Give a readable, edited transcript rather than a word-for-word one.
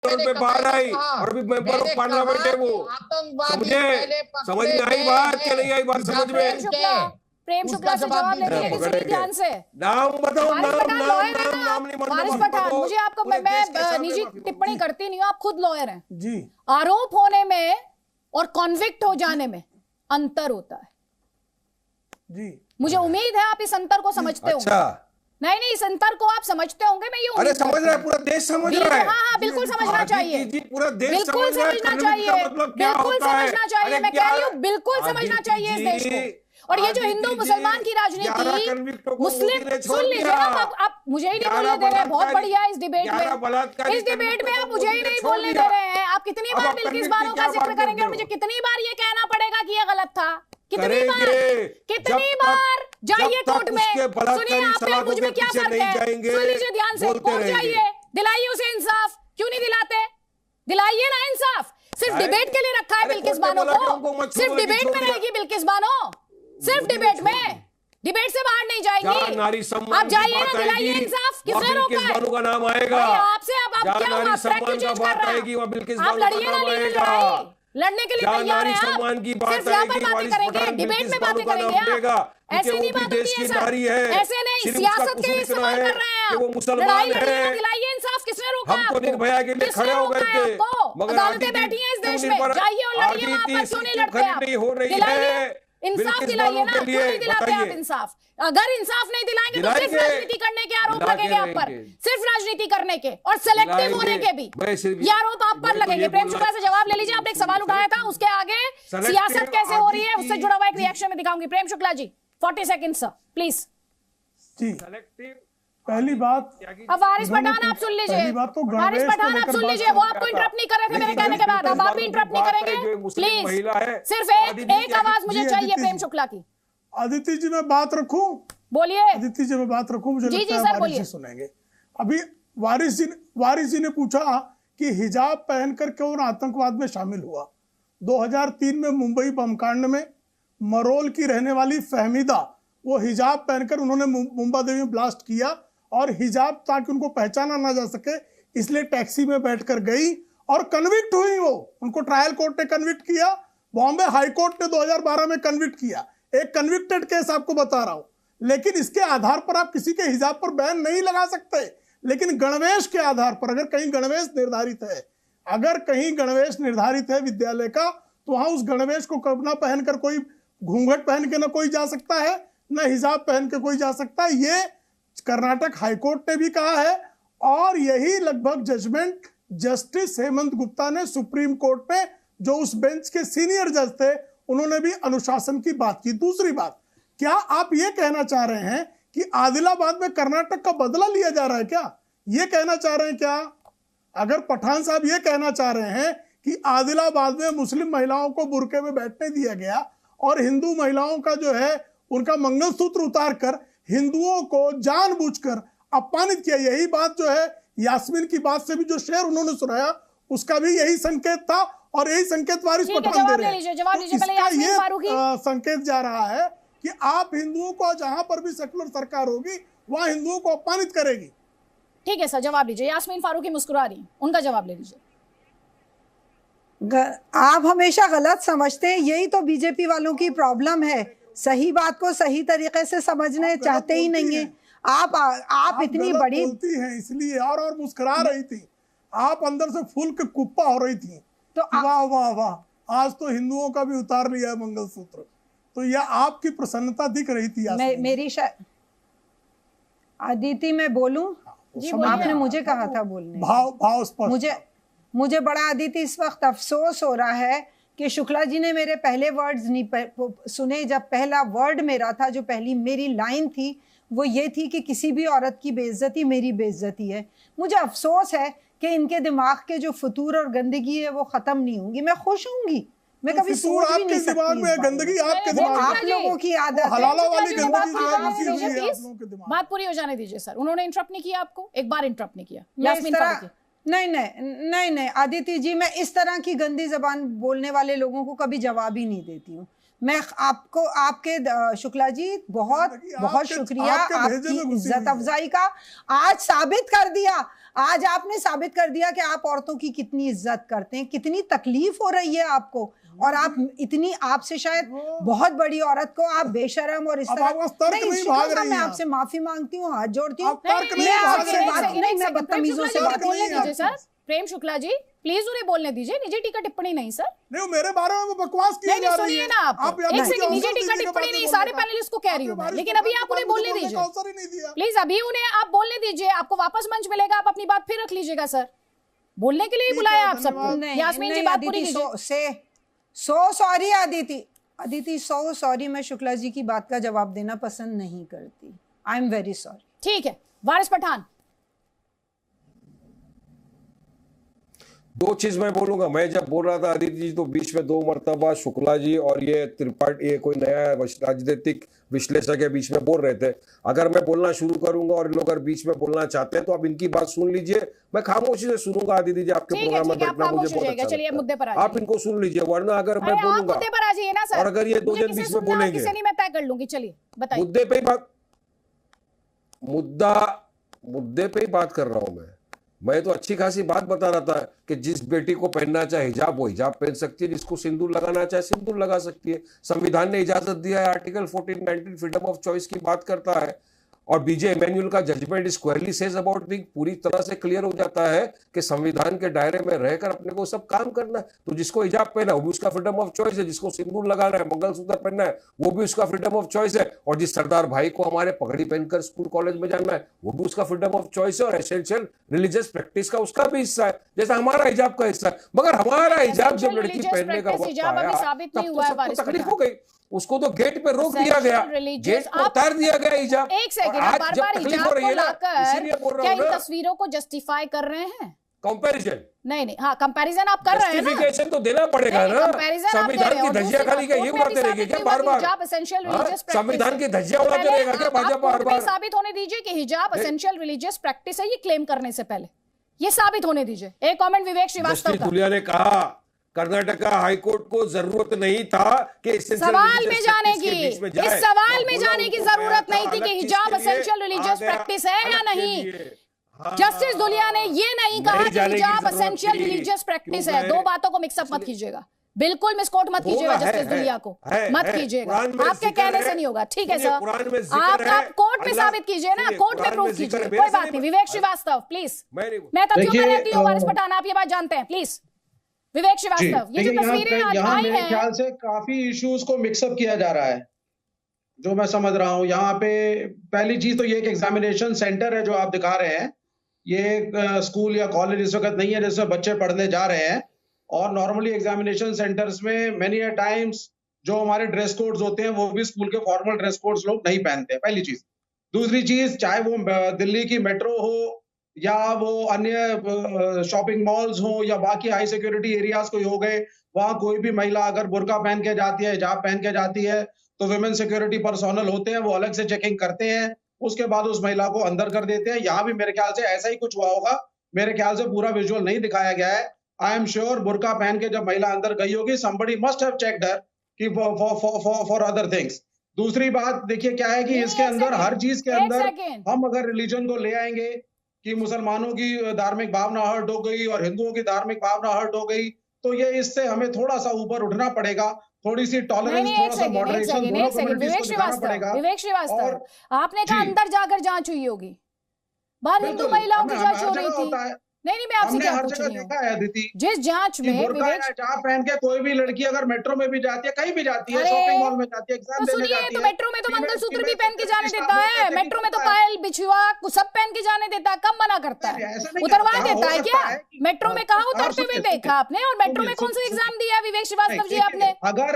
तौर पे बाहर आई और अभी मेंबर ऑफ पार्लियामेंट है वो। समझे, समझ में आई बात कि नहीं आई बात समझ में? प्रेम शुक्ला से जवाब लेने के लिए सुनिए ध्यान से। नाम बताओ, वारिस पठान लॉयर है ना, नाम नहीं मालूम। वारिस पठान, मुझे आपको मैं निजी टिप्पणी करती नहीं हूँ, आप खुद लॉयर हैं जी। आरोप होने में और कॉन्विक्ट हो जाने में अंतर होता है जी। मुझे उम्मीद है आप इस अंतर को समझते होंगे। अच्छा, नहीं इस अंतर को आप समझते होंगे, मैं ये अरे समझ रहा है, पूरा देश समझ रहा है। हाँ बिल्कुल समझना चाहिए, जी, पूरा देश बिल्कुल समझना चाहिए, बिल्कुल समझना चाहिए, मैं कह रही हूँ बिल्कुल समझना चाहिए इस देश को। और ये जो हिंदू मुसलमान की राजनीति, मुस्लिम, सुन लीजिए आप मुझे ही नहीं बोलने दे रहे, बहुत बढ़िया इस डिबेट में आप मुझे ही नहीं बोलने दे रहे हैं। आप कितनी बार बिल्किस बानो का जिक्र करेंगे और मुझे कितनी बार ये कहना पड़ेगा कि ये गलत था? कितनी बार जाइए कोर्ट में, सुनिए आप में मुझ में क्या फर्क है, सुन लीजिए ध्यान से, कोर्ट जाइए, दिलाइए उसे इंसाफ, क्यों नहीं दिलाते? दिलाइए ना इंसाफ। सिर्फ डिबेट के लिए रखा है बिल्किस बानो को, सिर्फ डिबेट में रहेगी बिल्किस बानो, सिर्फ डिबेट में, डिबेट से बाहर नहीं जाएगी। आप जाइए ना, दिलाइए इंसाफ, किसने रोका है? का नाम आएगा आपसे, अब आप क्या आप ट्रैक क्यों चेंज कर रहे हैं? आप लड़िए ना, लीगल लड़ाई लड़ने के लिए तैयार हैं आप, सिर्फ यहाँ पर बातें करेंगे, डिबेट में बातें करेंगे आप, ऐसे नहीं बात होती है सर, ऐसे नहीं, सियासत के इस्तेमाल कर रहे हैं आप, लड़ाई लड़िए ना, दिलाइए इंसाफ, किसने रोका है आपको? किसने रोका है आपको? अदालतें बैठी हैं इस देश में, जाइए और लड़िए वहां पर, क्यों नहीं लड़ते आप? दिलाइए इंसाफ, दिलाइए ना, क्यों नहीं दिलाते आप इंसाफ? अगर इंसाफ नहीं दिलाएंगे तो सिर्फ राजनीति करने के आरोप लगेंगे आप पर, सिर्फ राजनीति करने के और सिलेक्टिव होने के भी ये आरोप आप पर लगेंगे। प्रेम शुक्ला से जवाब ले लीजिए, आपने एक सवाल उठाया था, उसके आगे सियासत कैसे हो रही है उससे जुड़ा हुआ एक रिएक्शन में दिखाऊंगी। प्रेम शुक्ला जी 40 सेकंड सर प्लीज। जी, पहली बात, अब वारिस पठान आप सुन लीजिए, वारिस पठान आप सुन लीजिए, वो आपको इंटरप्ट नहीं कर रहे थे मेरे कहने के बाद, अब आप भी इंटरप्ट नहीं करेंगे प्लीज, सिर्फ एक आवाज मुझे चाहिए प्रेम शुक्ला की। अदिति जी मैं बात रखूं? बोलिए। अदिति जी मैं बात रखूं, मुझे जी लगता है वारिस जी सुनेंगे। अभी वारिस जी ने पूछा कि हिजाब पहनकर क्यों आतंकवाद में शामिल हुआ। 2003 में मुंबई बमकांड में मरोल की रहने वाली फहमीदा, वो हिजाब पहनकर उन्होंने मुंबा देवी में ब्लास्ट किया और हिजाब ताकि उनको पहचाना ना जा सके इसलिए टैक्सी में बैठकर गई और कन्विक्ट हुई। वो उनको ट्रायल कोर्ट ने कन्विक्ट किया, बॉम्बे हाई कोर्ट ने 2012 में कन्विक्ट किया। एक कन्विक्टेड केस आपको बता रहा हूं, लेकिन इसके आधार पर आप किसी के हिजाब पर बैन नहीं लगा सकते। लेकिन गणवेश के आधार पर अगर कहीं गणवेश निर्धारित है, अगर कहीं गणवेश निर्धारित है विद्यालय का, तो वहां उस गणवेश को ना पहनकर कोई, घूंघट पहन के ना कोई जा सकता है, ना हिजाब पहन के कोई जा सकता है। ये कर्नाटक हाईकोर्ट ने भी कहा है और यही लगभग जजमेंट जस्टिस हेमंत गुप्ता ने सुप्रीम कोर्ट में, जो उस बेंच के सीनियर जज थे, उन्होंने भी अनुशासन की बात की। दूसरी बात, क्या आप ये कहना चाह रहे हैं कि आदिलाबाद में कर्नाटक का बदला लिया जा रहा है क्या? ये कहना चाह रहे हैं क्या? अगर पठान साहब ये कहना चाह रहे हैं कि आदिलाबाद में मुस्लिम महिलाओं को बुर्के में बैठने दिया गया और हिंदू महिलाओं का जो है उनका मंगलसूत्र उतार कर हिंदुओं को जानबूझकर अपमानित किया, यही बात जो है यास्मीन की बात से भी जो शेर उन्होंने सुनाया उसका भी यही संकेत था और यही संकेत वारिस पठान दे रहे हैं। तो इसका ये संकेत जा रहा है कि आप हिंदुओं को जहां पर भी सेकुलर सरकार होगी वहां हिंदुओं को अपमानित करेगी। ठीक है सर, जवाब लीजिए। यास्मीन फारूकी मुस्कुरा रही हैं, उनका जवाब ले लीजिए। आप हमेशा गलत समझते हैं, यही तो बीजेपी वालों की प्रॉब्लम है, सही बात को सही तरीके से समझने चाहते ही नहीं है। आप इतनी बड़ी बोलती हैं इसलिए और मुस्कुरा रही थी, आप अंदर से फूल के कुप्पा हो रही थी। तो वाह वाह वाह, आज तो हिंदुओं का भी उतार लिया है मंगलसूत्र, तो यह आपकी प्रसन्नता दिख रही थी। मेरी अदिति मैं बोलूं? आपने मुझे कहा था बोलने, भाव स्पष्ट। मुझे बड़ा अदिति इस वक्त अफसोस हो रहा है कि शुक्ला जी ने मेरे पहले वर्ड्स नहीं सुने। जब पहला वर्ड मेरा था, जो पहली मेरी लाइन थी, वो ये थी कि किसी भी औरत की बेइज्जती मेरी बेइज्जती है। मुझे अफसोस है कि इनके दिमाग के जो फतूर और गंदगी है वो खत्म नहीं होंगी। मैं खुश होंगी, मैं कभी सोच भी नहीं सकती। दिमाग में गंदगी आपके दिमाग में, आप लोगों की आदत हलाला वाली गंदगी जो है घुसी हुई है आप लोगों के दिमाग में। बात पूरी हो जाने दीजिए सर, उन्होंने इंटरप्ट नहीं किया आपको, एक बार इंटरप्ट नहीं किया। यास्मीन फारूकी नहीं अदिति जी, मैं इस तरह की गंदी जबान बोलने वाले लोगों को कभी जवाब ही नहीं देती हूँ। मैं आपको आपके शुक्ला जी बहुत बहुत शुक्रिया आपकी इज्जत अफजाई का। आज साबित कर दिया, आज आपने साबित कर दिया कि आप औरतों की कितनी इज्जत करते हैं, कितनी तकलीफ हो रही है आपको, और आप इतनी, आपसे शायद बहुत बड़ी औरत को आप बेशरम और इस तरह नहीं। मैं आपसे माफी मांगती हूँ, हाथ जोड़ती हूँ, मैं आपसे बात नहीं, मैं बदतमीजों से बात नहीं। सर प्रेम शुक्ला जी प्लीज उन्हें बोलने दीजिए, निजी टीका टिप्पणी नहीं सर। नहीं, मेरे बारे में बकवास किया जा रही है। सुनिए ना आप एक सेकंड, निजी टीका टिप्पणी नहीं, सारे पैनलिस्ट को कह रही हूँ मैं, लेकिन अभी आप उन्हें बोलने दीजिए प्लीज, अभी उन्हें आप बोलने दीजिए, आपको वापस मंच मिलेगा, आप अपनी बात फिर रख लीजिएगा सर, बोलने के लिए ही बुलाया आप सबको। यास्मीन जी बात पूरी कीजिए। So sorry Aditi, so sorry, मैं शुक्ला जी की बात का जवाब देना पसंद नहीं करती, आई एम वेरी सॉरी। ठीक है, वारिस पठान। दो चीज मैं बोलूंगा, मैं जब बोल रहा था आदित्य जी तो बीच में 2 मरतबा शुक्ला जी और ये त्रिपाठी, ये कोई नया राजनीतिक विश्लेषक के बीच में बोल रहे थे। अगर मैं बोलना शुरू करूंगा और इन लोग अगर बीच में बोलना चाहते हैं तो आप इनकी बात सुन लीजिए, मैं खामोशी से सुनूंगा आदित्य जी, आपके प्रोग्राम में बैठना मुझे बहुत अच्छा लगता है, आप इनको सुन लीजिए, वरना अगर मैं बोलूंगा और अगर ये 2 जन बीच में बोलेंगे, मैं तय कर लूंगी। चलिए बताइए। मुद्दे पे ही बात कर रहा हूं मैं तो अच्छी खासी बात बता रहा था कि जिस बेटी को पहनना चाहे हिजाब वो हिजाब पहन सकती है, जिसको सिंदूर लगाना चाहे सिंदूर लगा सकती है, संविधान ने इजाजत दिया है, आर्टिकल 14-19 फ्रीडम ऑफ चॉइस की बात करता है, और बीजे एमेन्युअल का judgment squarely says about thing पूरी तरह से क्लियर हो जाता है कि संविधान के दायरे में रहकर अपने को सब काम करना है। तो जिसको हिजाब पहना वो भी उसका फ्रीडम ऑफ चॉइस है, जिसको सिंदूर लगाना है, मंगलसूत्र पहनना है वो भी उसका फ्रीडम ऑफ चॉइस है, और जिस सरदार भाई को हमारे पगड़ी पहनकर स्कूल कॉलेज में जाना है वो भी उसका फ्रीडम ऑफ चॉइस है, और एसेंशियल रिलीजियस प्रैक्टिस का उसका भी हिस्सा है, जैसा हमारा हिजाब का हिस्सा है। मगर हमारा हिजाब जब लड़की पहनने का वक्त आया तब तो तकलीफ हो गई, उसको तो गेट पे रोक दिया गया, गेट पे उतार दिया गया हिजाब। एक सेकंड, आज जब तकलीफ हो रही है ना, इसीलिए बोल रहा हूं ना, इन तस्वीरों को जस्टिफाई कर रहे हैं, कंपैरिजन नहीं, हाँ कंपैरिजन आप कर रहे हैं ना, जस्टिफिकेशन तो देना पड़ेगा ना। संविधान की धज्जियां खाली क्या ये उड़ाते रहेंगे क्या बार बार? संविधान की धज्जियां उड़ाते रहेगा क्या भाजपा बार बार? साबित होने दीजिए कि हिजाब एसेंशियल रिलीजियस प्रैक्टिस है, ये क्लेम करने से पहले ये साबित होने दीजिए। एक कमेंट विवेक श्रीवास्तव का, दुलिया ने कहा कर्नाटका हाईकोर्ट को जरूरत नहीं था कि सवाल में जाने की, इस सवाल में जाने की जरूरत नहीं थी कि हिजाब एसेंशियल रिलीजियस प्रैक्टिस है या नहीं। जस्टिस दुलिया ने ये नहीं कहा कि हिजाब एसेंशियल रिलीजियस प्रैक्टिस है। दो बातों को मिक्सअप मत कीजिएगा, बिल्कुल मिसकोट मत कीजिएगा जस्टिस दुलिया को, मत कीजिएगा, आपके कहने से नहीं होगा। ठीक है सर, आप कोर्ट में साबित कीजिए ना, कोर्ट में प्रूफ कीजिए, कोई बात नहीं। विवेक श्रीवास्तव प्लीज, मैं तथ्यों में रहती हूँ, वारिस पठान आप ये बात जानते हैं, प्लीज विवेक श्रीवास्तव, ये जो तस्वीरें आई हैं, ख्याल से काफी इश्यूज को मिक्सअप किया जा रहा है, जो मैं समझ रहा हूँ। यहाँ पे पहली चीज तो ये एक एग्जामिनेशन सेंटर है जो आप दिखा रहे हैं, ये स्कूल या कॉलेज इस वक्त नहीं है जिसमें बच्चे पढ़ने जा रहे हैं, और नॉर्मली एग्जामिनेशन सेंटर्स में मेनी अ टाइम्स जो हमारे ड्रेस कोड्स होते हैं वो भी स्कूल के फॉर्मल ड्रेस कोड्स लोग नहीं पहनते, पहली चीज। दूसरी चीज, चाहे वो दिल्ली की मेट्रो हो या वो अन्य शॉपिंग मॉल्स हो या बाकी हाई सिक्योरिटी एरियाज कोई हो गए, वहां कोई भी महिला अगर बुर्का पहन के जाती है, हिजाब पहन के जाती है, तो विमेन सिक्योरिटी पर्सोनल होते हैं, वो अलग से चेकिंग करते हैं, उसके बाद उस महिला को अंदर कर देते हैं। यहाँ भी मेरे ख्याल से ऐसा ही कुछ हुआ होगा, मेरे ख्याल से पूरा विजुअल नहीं दिखाया गया है। आई एम श्योर बुर्का पहन के जब महिला अंदर गई होगी, somebody must have checked her कि for other things। दूसरी बात देखिए क्या है कि इसके अंदर हर चीज के अंदर हम अगर रिलीजन को ले आएंगे कि मुसलमानों की धार्मिक भावना हर्ट हो गई और हिंदुओं की धार्मिक भावना हर्ट हो गई, तो ये इससे हमें थोड़ा सा ऊपर उठना पड़ेगा, थोड़ी सी टॉलरेंस, थोड़ा सा मॉडरेशन दोनों कम्युनिटीज को दिखाना पड़ेगा। विवेक श्रीवास्तव, आपने कहा अंदर जाकर जांच हुई होगी, बाहर हिंदू महिलाओं की जांच हो रही थी। नहीं, मैं आपसे क्या पूछ रही हूँ, जिस जांच में हिजाब पहन के कोई भी लड़की अगर मेट्रो में भी जाती है, कहीं भी जाती है, शॉपिंग मॉल में जाती है, एग्जाम देने जाती है, तो मेट्रो में तो मंगलसूत्र भी पहन के जाने देता है, मेट्रो में तो पायल बिछुआ सब पहन के जाने देता है, कब मना करता है? उतरवा देता है क्या? मेट्रो में कहाँ उतरते हुए देखा आपने? और मेट्रो में कौन सा एग्जाम दिया है विवेक श्रीवास्तव जी आपने? अगर